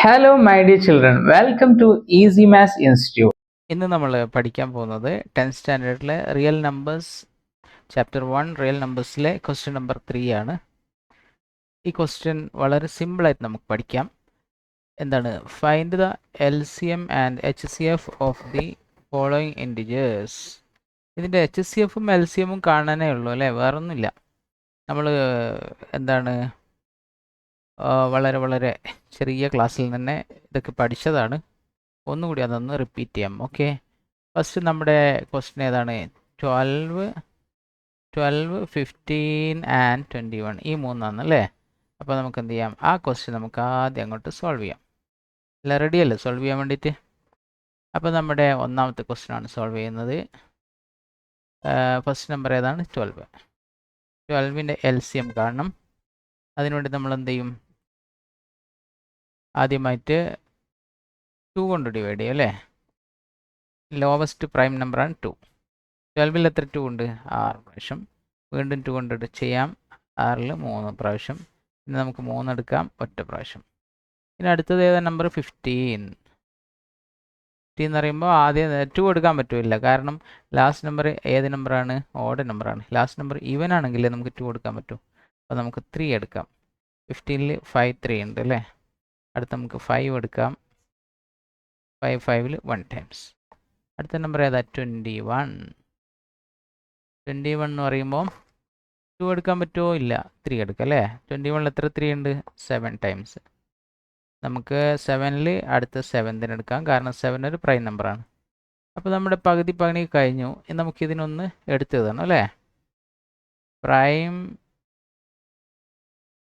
Hello, my dear children. Welcome to Easy Maths Institute. ഇന്ന് നമ്മൾ പഠിക്കാൻ പോകുന്നത് 10th സ്റ്റാൻഡേർഡിലെ റിയൽ നമ്പേഴ്സ് ചാപ്റ്റർ 1 റിയൽ നമ്പേഴ്സിലെ ക്വസ്റ്റ്യൻ നമ്പർ 3 ആണ്. ഈ ക്വസ്റ്റ്യൻ വളരെ സിമ്പിളായിട്ട് നമുക്ക് പഠിക്കാം. എന്താണ്? Find the LCM and HCF of the following integers. ഇതിൻ്റെ HCFും LCMും കാണാനേ ഉള്ളൂ അല്ലേ, വേറൊന്നുമില്ല. നമ്മൾ എന്താണ് വളരെ ചെറിയ ക്ലാസ്സിൽ തന്നെ ഇതൊക്കെ പഠിച്ചതാണ്. ഒന്നുകൂടി അതൊന്ന് റിപ്പീറ്റ് ചെയ്യാം. ഓക്കെ, ഫസ്റ്റ് നമ്മുടെ ക്വസ്റ്റ്യൻ ഏതാണ്? 12, 15 ആൻഡ് 21 ഈ മൂന്നാണല്ലേ. അപ്പോൾ നമുക്ക് എന്ത് ചെയ്യാം, ആ ക്വസ്റ്റ്യൻ നമുക്ക് ആദ്യം അങ്ങോട്ട് സോൾവ് ചെയ്യാം. അല്ല, റെഡി അല്ലേ സോൾവ് ചെയ്യാൻ വേണ്ടിയിട്ട്? അപ്പോൾ നമ്മുടെ ഒന്നാമത്തെ ക്വസ്റ്റ്യൻ ആണ് സോൾവ് ചെയ്യുന്നത്. ഫസ്റ്റ് നമ്പർ ഏതാണ്? 12. 12ൻ്റെ LCM കാണണം. അതിനുവേണ്ടി നമ്മൾ എന്ത് ചെയ്യും? ആദ്യമായിട്ട് 2 കൊണ്ട് ഡിവൈഡ് ചെയ്യും അല്ലേ. ലോവസ്റ്റ് പ്രൈം നമ്പറാണ് 2. 12ൽ എത്ര 2 ഉണ്ട്? 6 പ്രാവശ്യം. വീണ്ടും 2 കൊണ്ട് ചെയ്യാം. 6ൽ 3 പ്രാവശ്യം. പിന്നെ നമുക്ക് 3 എടുക്കാം, ഒറ്റ പ്രാവശ്യം. പിന്നെ അടുത്തത് ഏതാ നമ്പർ? 15. 15 എന്ന് പറയുമ്പോൾ ആദ്യം 2 എടുക്കാൻ പറ്റില്ല, കാരണം ലാസ്റ്റ് നമ്പർ ഏത് നമ്പറാണ്? ഓഡ് നമ്പറാണ്. ലാസ്റ്റ് നമ്പർ ഈവൻ ആണെങ്കിൽ നമുക്ക് 2 എടുക്കാൻ പറ്റും. അപ്പോൾ നമുക്ക് 3 എടുക്കാം. 15ൽ 5 3 ഉണ്ട് അല്ലേ. അടുത്ത് നമുക്ക് 5 എടുക്കാം. 5 5ൽ 1 ടൈംസ്. അടുത്ത നമ്പർ ഏതാ? 21. 21 എന്ന് പറയുമ്പോൾ 2 എടുക്കാൻ പറ്റുമോ? ഇല്ല, 3 എടുക്കാം അല്ലേ. 21ൽ എത്ര 3 ഉണ്ട്? 7 ടൈംസ്. നമുക്ക് 7ൽ അടുത്ത 7th എടുക്കാം, കാരണം 7 ഒരു പ്രൈം നമ്പറാണ്. അപ്പോൾ നമ്മുടെ പകുതി കഴിഞ്ഞു. നമുക്കിതിനൊന്ന് എടുത്തു തരണം അല്ലേ. പ്രൈം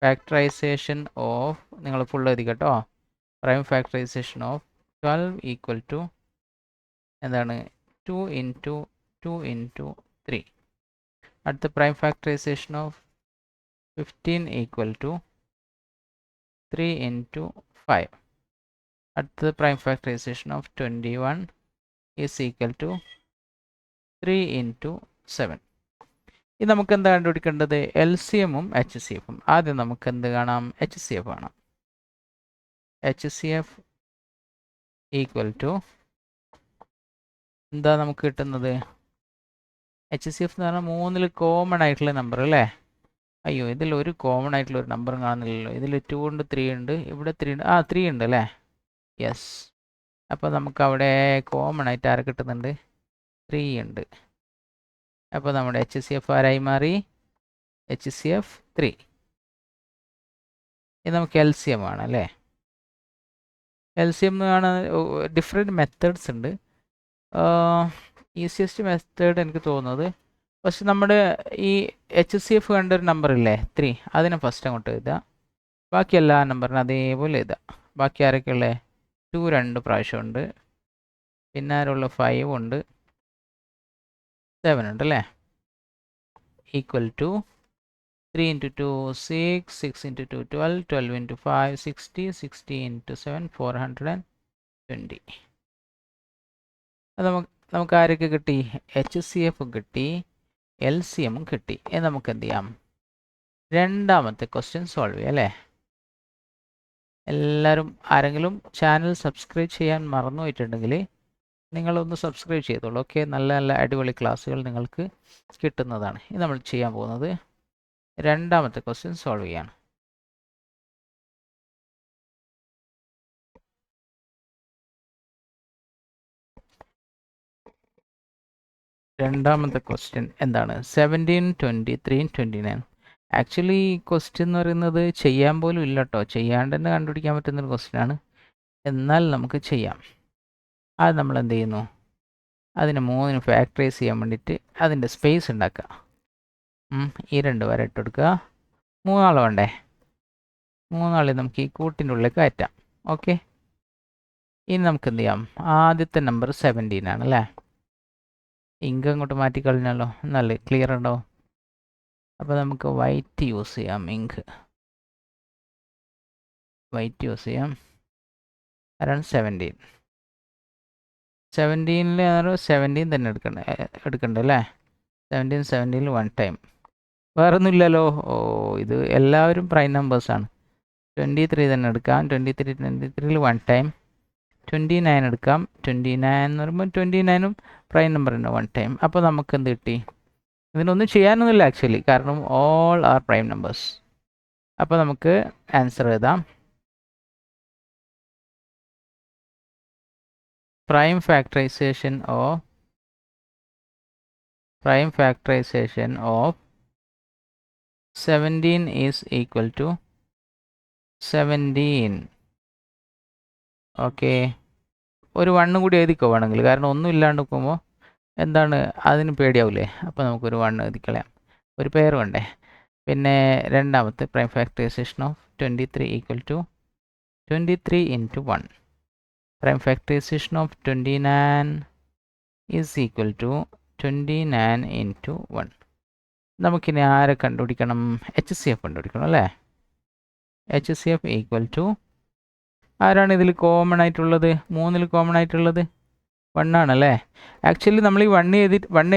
ഫാക്ടറൈസേഷൻ ഓഫ്, നിങ്ങൾ ഫുൾ എഴുതി കേട്ടോ. Prime factorisation of 12 equal to എന്താണ്? 2 ഇൻറ്റു 2 ഇൻറ്റു 3. അടുത്ത prime factorisation of 15 equal to 3 into 5. അടുത്തത് prime factorisation of 21 is equal to 3 into 7. ഇത് നമുക്ക് എന്താ കണ്ടുപിടിക്കേണ്ടത്? LCMും HCFും. ആദ്യം നമുക്ക് എന്ത് കാണാം? HCF കാണാം. HCF ഈക്വൽ ടു എന്താ നമുക്ക് കിട്ടുന്നത്? HCF എന്ന് പറഞ്ഞാൽ 3ൽ കോമൺ ആയിട്ടുള്ള നമ്പർ അല്ലേ. അയ്യോ, ഇതിൽ ഒരു കോമൺ ആയിട്ടുള്ള ഒരു നമ്പറും കാണുന്നില്ലല്ലോ. ഇതിൽ 2 ഉണ്ട്, 3 ഉണ്ട്, ഇവിടെ 3 ഉണ്ട്. 3 ഉണ്ട് അല്ലേ. യെസ്. അപ്പോൾ നമുക്ക് അവിടെ കോമൺ ആയിട്ട് ആരെ കിട്ടുന്നുണ്ട്? 3 ഉണ്ട്. അപ്പോൾ നമ്മുടെ HCF ആരായി മാറി? HCF 3. ഇത് നമുക്ക് LCM ആണ് അല്ലേ. LCM എന്ന് കാണാൻ ഡിഫറെൻറ്റ് മെത്തേഡ്സ് ഉണ്ട്. ഈസിയസ്റ്റ് മെത്തേഡ് എനിക്ക് തോന്നുന്നത്, പക്ഷെ നമ്മുടെ ഈ HCF കണ്ട ഒരു നമ്പർ ഇല്ലേ 3, അതിനെ ഫസ്റ്റ് അങ്ങോട്ട് എഴുതുക. ബാക്കി എല്ലാ നമ്പറിനും അതേപോലെ എഴുതുക. ബാക്കി ആരൊക്കെയുള്ളത്? 2 2 പ്രാവശ്യം ഉണ്ട്. പിന്നെ ആരുള്ള 5 ഉണ്ട്, 7 ഉണ്ട് അല്ലേ. Equal to 3 into 2 6, 6 into 2 12, 12 into 5 60, 60 into 7 420. അത് നമുക്ക് ആരൊക്കെ കിട്ടി? HCF കിട്ടി, LCM കിട്ടി. നമുക്ക് എന്ത് ചെയ്യാം? രണ്ടാമത്തെ ക്വസ്റ്റ്യൻ സോൾവ് ചെയ്യാം അല്ലേ. എല്ലാവരും ആരെങ്കിലും ചാനൽ സബ്സ്ക്രൈബ് ചെയ്യാൻ മറന്നു പോയിട്ടുണ്ടെങ്കിൽ നിങ്ങളൊന്ന് സബ്സ്ക്രൈബ് ചെയ്തോളൂ. ഓക്കെ, നല്ല നല്ല അടിപൊളി ക്ലാസ്സുകൾ നിങ്ങൾക്ക് കിട്ടുന്നതാണ്. ഇത് നമ്മൾ ചെയ്യാൻ പോകുന്നത് രണ്ടാമത്തെ ക്വസ്റ്റ്യൻ സോൾവ് ചെയ്യാണ്. രണ്ടാമത്തെ ക്വസ്റ്റ്യൻ എന്താണ്? 17 23 29. ആക്ച്വലി ഈ ക്വസ്റ്റ്യൻ എന്ന് പറയുന്നത് ചെയ്യാൻ പോലും ഇല്ല കേട്ടോ. ചെയ്യാണ്ട് തന്നെ കണ്ടുപിടിക്കാൻ പറ്റുന്നൊരു ക്വസ്റ്റ്യൻ ആണ്. എന്നാൽ നമുക്ക് ചെയ്യാം. അത് നമ്മൾ എന്ത് ചെയ്യുന്നു? അതിനെ 3 ഫാക്ടറൈസ് ചെയ്യാൻ വേണ്ടിയിട്ട് അതിൻ്റെ സ്പേസ് ഉണ്ടാക്കുക. ഈ 2 വരെ ഇട്ട് കൊടുക്കുക. 3 ആൾ വേണ്ടേ? 3 ആളെ നമുക്ക് ഈ കൂട്ടിൻ്റെ ഉള്ളിലേക്ക് കയറ്റാം. ഓക്കെ, ഇനി നമുക്ക് എന്ത് ചെയ്യാം? ആദ്യത്തെ നമ്പർ 17 ആണ് അല്ലേ. ഇങ്ക് അങ്ങോട്ട് മാറ്റിക്കളഞ്ഞാലോ, നല്ല ക്ലിയർ ഉണ്ടോ? അപ്പോൾ നമുക്ക് വൈറ്റ് യൂസ് ചെയ്യാം. ഇങ്ക് വൈറ്റ് യൂസ് ചെയ്യാം. അറൗണ്ട് 17. 17ൽ 17 തന്നെ എടുക്കണ്ട അല്ലേ. 17ൽ 1 ടൈം. വേറെ ഒന്നുമില്ലല്ലോ. ഇത് എല്ലാവരും പ്രൈം നമ്പേഴ്സാണ്. 23 തന്നെ എടുക്കാം. 23ൽ 1 ടൈം. 29 എടുക്കാം. 29 എന്ന് പറയുമ്പോൾ 29ഉം പ്രൈം നമ്പറിൻ്റെ 1 ടൈം. അപ്പോൾ നമുക്ക് എന്ത് കിട്ടി? ഇതിനൊന്നും ചെയ്യാനൊന്നുമില്ല ആക്ച്വലി, കാരണം ഓൾ ആർ പ്രൈം നമ്പേഴ്സ്. അപ്പോൾ നമുക്ക് ആൻസർ എഴുതാം. prime factorization of 17 is equal to 17. Okay, ഒരു 1 കൂടി എഴുതിക്കോ വേണമെങ്കിൽ, കാരണം ഒന്നും ഇല്ലാണ്ട് നോക്കുമ്പോൾ എന്താണ് അതിന് പേടിയാവില്ലേ? അപ്പോൾ നമുക്കൊരു 1 എഴുതിക്കളയാം, ഒരു പേർ വേണ്ടേ. പിന്നെ രണ്ടാമത്തെ prime factorisation of 23 equal to 23 into 1. prime factorization of 29 is equal to 29 into 1. നമുക്കിനി ആരെ കണ്ടുപിടിക്കണം? HCF കണ്ടുപിടിക്കണം അല്ലേ? HCF ഈക്വൽ ടു ആരാണ് ഇതിൽ കോമൺ ആയിട്ടുള്ളത്? 3ൽ കോമൺ ആയിട്ടുള്ളത് 1 ആണല്ലേ? ആക്ച്വലി നമ്മൾ ഈ 1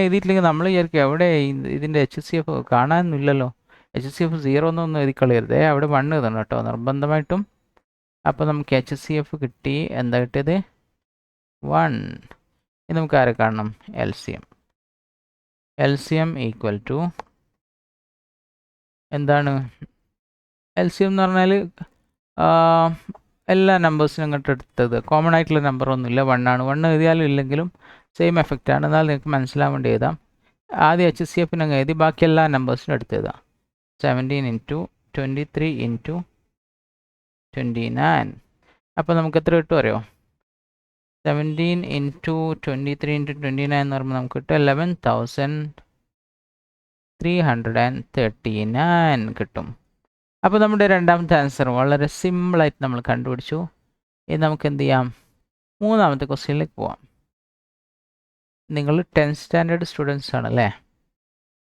എഴുതിയിട്ടില്ലെങ്കിൽ നമ്മൾ വിചാരിക്കും എവിടെ ഇതിൻ്റെ HCF കാണാനൊന്നുമില്ലല്ലോ. HCF 0 എന്നൊന്നും എഴുതി കളയരുതേ, അവിടെ 1 എഴുതണം കേട്ടോ നിർബന്ധമായിട്ടും. അപ്പോൾ നമുക്ക് HCF കിട്ടി. എന്താ കിട്ടിയത്? 1. ഇനി നമുക്ക് ആരെ കാണണം? LCM ഈക്വൽ ടു എന്താണ്? LCM എന്ന് പറഞ്ഞാൽ എല്ലാ നമ്പേഴ്സിനും ഇങ്ങോട്ട് എടുത്തത്, കോമൺ ആയിട്ടുള്ള നമ്പറൊന്നുമില്ല, 1 ആണ്. 1 എഴുതിയാലും ഇല്ലെങ്കിലും സെയിം എഫക്റ്റ് ആണ്. എന്നാൽ നിങ്ങൾക്ക് മനസ്സിലാൻ വേണ്ടി എഴുതാം. ആദ്യം HCF അങ്ങ് എഴുതി, ബാക്കി എല്ലാ നമ്പേഴ്സിനും എടുത്ത് എഴുതാം. 17 ഇൻറ്റു 23 ഇൻറ്റു 29. അപ്പോൾ നമുക്ക് എത്ര കിട്ടും അറിയോ? 17 ഇൻറ്റു 23 ഇൻറ്റു 29 എന്ന് പറയുമ്പോൾ നമുക്ക് കിട്ടും 11,339 കിട്ടും. അപ്പോൾ നമ്മുടെ രണ്ടാമത്തെ ആൻസർ വളരെ സിമ്പിളായിട്ട് നമ്മൾ കണ്ടുപിടിച്ചു. ഇനി നമുക്ക് എന്ത് ചെയ്യാം? മൂന്നാമത്തെ ക്വസ്റ്റ്യനിലേക്ക് പോവാം. നിങ്ങൾ 10th സ്റ്റാൻഡേർഡ് സ്റ്റുഡൻസ് ആണല്ലേ?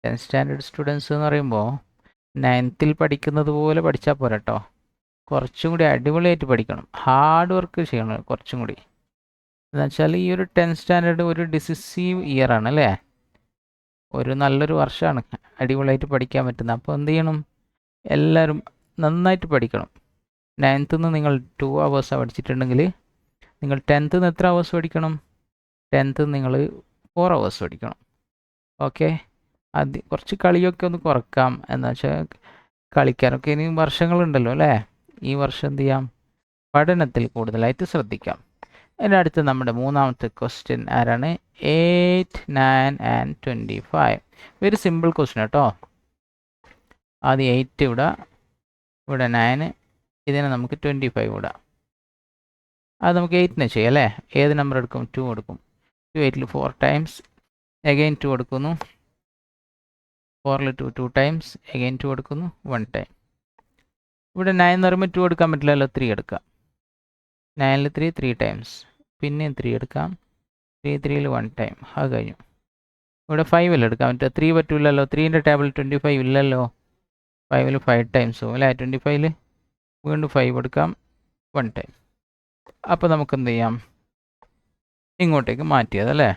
10th സ്റ്റാൻഡേർഡ് സ്റ്റുഡൻസ് എന്ന് പറയുമ്പോൾ 9th പഠിക്കുന്നത് പോലെ പഠിച്ചാൽ പോരാ കേട്ടോ, കുറച്ചും കൂടി അടിപൊളിയായിട്ട് പഠിക്കണം, ഹാർഡ് വർക്ക് ചെയ്യണം കുറച്ചും കൂടി. എന്നുവെച്ചാൽ ഈ ഒരു 10th സ്റ്റാൻഡേർഡ് ഒരു ഡിസിസീവ് ഇയർ ആണ് അല്ലേ? ഒരു നല്ലൊരു വർഷമാണ് അടിപൊളിയായിട്ട് പഠിക്കാൻ പറ്റുന്നത്. അപ്പോൾ എന്ത് ചെയ്യണം? എല്ലാവരും നന്നായിട്ട് പഠിക്കണം. 9th നിങ്ങൾ 2 hours പഠിച്ചിട്ടുണ്ടെങ്കിൽ നിങ്ങൾ 10th എത്ര hours പഠിക്കണം? 10th നിങ്ങൾ 4 hours പഠിക്കണം. ഓക്കെ, അത് കുറച്ച് കളിയൊക്കെ ഒന്ന് കുറക്കാം. എന്ന് വെച്ചാൽ കളിക്കാനൊക്കെ ഇനി വർഷങ്ങളുണ്ടല്ലോ അല്ലേ? ഈ വർഷം എന്ത് ചെയ്യാം? പഠനത്തിൽ കൂടുതലായിട്ട് ശ്രദ്ധിക്കാം. അതിൻ്റെ അടുത്ത് നമ്മുടെ മൂന്നാമത്തെ ക്വസ്റ്റ്യൻ ആരാണ്? 8, 9 and 25. വെരി സിമ്പിൾ ക്വസ്റ്റ്യൻ കേട്ടോ. ആദ്യം 8 ഇവിടെ 9, ഇതിനെ നമുക്ക് 25 ഇടാം. അത് നമുക്ക് 8നെ ചെയ്യാം അല്ലേ? ഏത് നമ്പർ എടുക്കും? 2 എടുക്കും. 2 8ൽ 4 ടൈംസ്, അഗെയിൻ 2 എടുക്കുന്നു. 4ൽ 2 ടൈംസ്, അഗെയിൻ 2 എടുക്കുന്നു, 1 ടൈം. ഇവിടെ 9 എന്ന് പറയുമ്പോൾ 2 എടുക്കാൻ പറ്റില്ലല്ലോ, 3 എടുക്കാം. 9ൽ 3 ടൈംസ്, പിന്നെയും 3 എടുക്കാം. 3ൽ 1 ടൈം, അത് കഴിഞ്ഞു. ഇവിടെ 5ൽ എടുക്കാൻ പറ്റുക, 3 പറ്റില്ലല്ലോ, 3ൻ്റെ ടേബിൾ 25 ഇല്ലല്ലോ. 5ൽ 5 ടൈംസ് പോകും അല്ലേ? 25ൽ വീണ്ടും 5 എടുക്കാം, 1 ടൈം. അപ്പോൾ നമുക്ക് എന്ത് ചെയ്യാം? ഇങ്ങോട്ടേക്ക് മാറ്റിയത് അല്ലേ?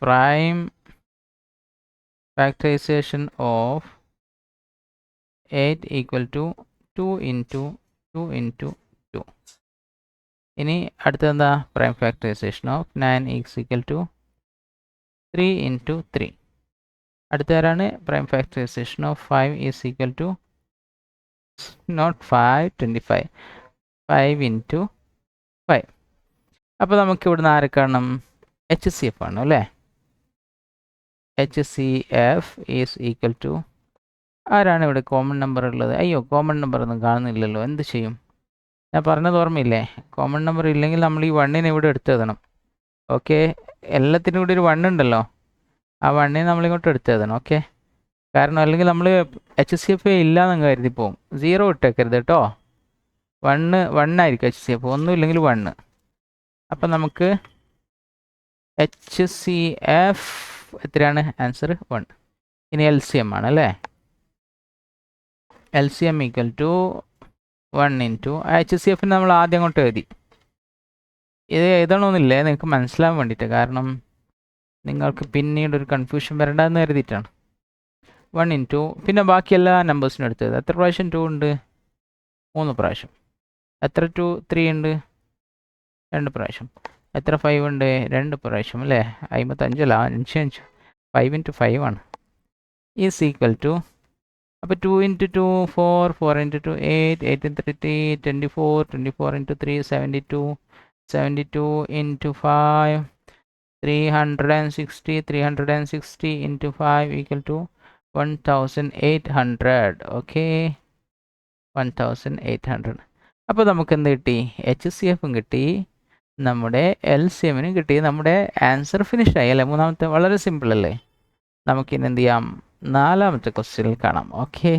Prime factorisation of 8 equal to 2 into 2 into 2. ഇനി അടുത്തെന്താ? Prime factorisation of 9 is equal to 3 into 3. അടുത്തവരാണ് prime factorisation of 5 is equal to not 5, 25. 5 into 5. അപ്പോൾ നമുക്ക് ഇവിടുന്ന് ആരെ കാണണം? HCF ആണ് അല്ലേ? HCF ഈസ് ഈക്വൽ ടു ആരാണ് ഇവിടെ കോമൺ നമ്പർ ഉള്ളത്? അയ്യോ, കോമൺ നമ്പർ ഒന്നും കാണുന്നില്ലല്ലോ. എന്ത് ചെയ്യും? ഞാൻ പറഞ്ഞത് ഓർമ്മയില്ലേ? കോമൺ നമ്പർ ഇല്ലെങ്കിൽ നമ്മൾ ഈ 1നെ ഇവിടെ എടുത്തെഴുതണം. ഓക്കെ, എല്ലാത്തിനും കൂടി ഒരു 1 ഉണ്ടല്ലോ, ആ 1നെ നമ്മളിങ്ങോട്ട് എടുത്തെഴുതണം. ഓക്കെ, കാരണം അല്ലെങ്കിൽ നമ്മൾ HCF ഇല്ലാന്ന് കരുതി പോകും. 0 ഇട്ടേക്കരുത് കേട്ടോ. 1 ആയിരിക്കും HCF, ഒന്നും ഇല്ലെങ്കിൽ 1. അപ്പം നമുക്ക് HCF എത്രയാണ്? ആൻസർ 1. ഇനി LCM ആണ് അല്ലേ? LCM equal to 1 into HCF നമ്മൾ ആദ്യം അങ്ങോട്ട് എഴുതി. ഇത് എഴുതണമെന്നില്ലേ, നിങ്ങൾക്ക് മനസ്സിലാവാൻ വേണ്ടിയിട്ട്, കാരണം നിങ്ങൾക്ക് പിന്നീട് ഒരു കൺഫ്യൂഷൻ വരണ്ടെന്ന് കരുതിയിട്ടാണ്. 1 ഇൻറ്റു പിന്നെ ബാക്കി എല്ലാ നമ്പേഴ്സിനും എടുത്തത് എത്ര പ്രാവശ്യം 2 ഉണ്ട് 3 പ്രാവശ്യം. എത്ര 3 ഉണ്ട് 2 പ്രാവശ്യം. എത്ര 5 ഉണ്ട് 2 പ്രാവശ്യം അല്ലേ 55 അല്ല 5 5 ഇൻറ്റു 5 ആണ് ഈസ് ഈക്വൽ ടു അപ്പോൾ 2 into 2 4 4 into 2 8 8 into 3 24 24 into 3 72 72 into 5 360 360 into 5 equal to 1800. Okay 1800. അപ്പോൾ നമുക്ക് എന്ത് കിട്ടി HCFും കിട്ടി നമ്മുടെ LCMനും കിട്ടി. നമ്മുടെ ആൻസർ ഫിനിഷ് ആയി അല്ലേ. മൂന്നാമത്തെ വളരെ സിമ്പിൾ അല്ലേ. നമുക്കിനി എന്ത് ചെയ്യാം 4ാമത്തെ ക്വസ്റ്റ്യനിൽ കാണാം. ഓക്കെ.